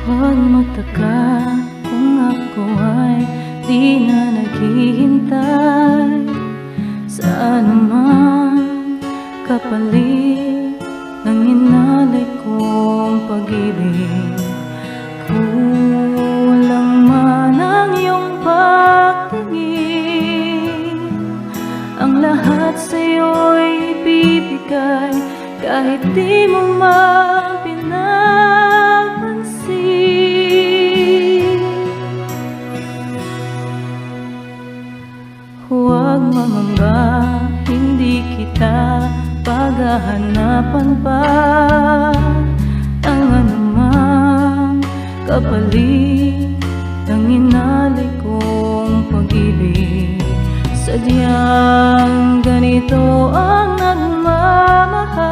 Huwag magtaka kung ako ay di na naghihintay sa anumang kapalit ng inalay kong pag-ibig. Kulang man ang iyong pagtingin, ang lahat sa'yo'y ibibigay kahit di mo man pinapansin. Huwag mangamba, hindi kita paghahanapan pa ang anumang kapalit ng inalay kong pag-ibig. Sadyang ganito ang nagmamahal,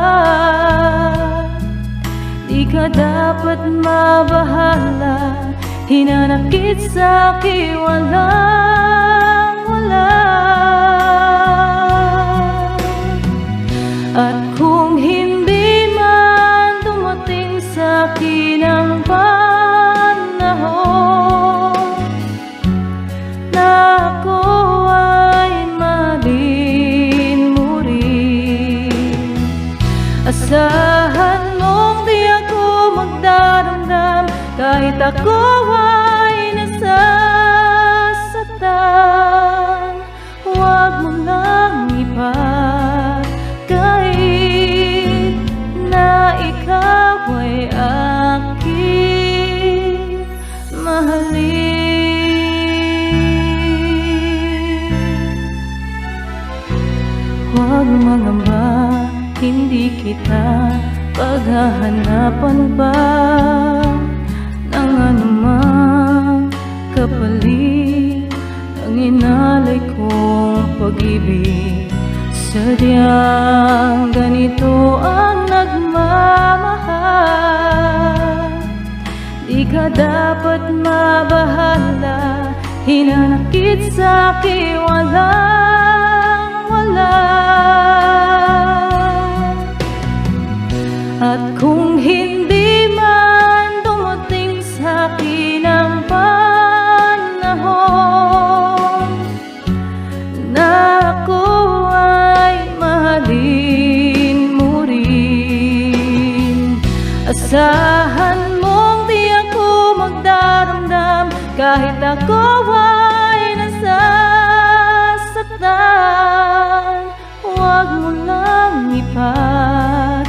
di ka dapat mabahala, hinanakit sa'kin walang-wala. At kung hindi man dumating sa'kin ang panahon na ako ay mahalin mo rin, asahan mong di ako magdaramdam kahit ako ay nasasaktan. Huwag mo lang ipagkait na ikaw ay aking mahalin. Huwag mangamba, hindi kita paghahanapan pa ng anumang kapalit ng inalay kong pag-ibig. Sadyang ganito ang nagmamahal, di ka dapat mabahala, hinanakit sa'kin walang-wala. At kung hindi man dumating sa'kin ang panahon na ako ay mahalin mo rin, asahan mong di ako magdaramdam kahit ako ay nasasaktan. Huwag mo lang ipagkait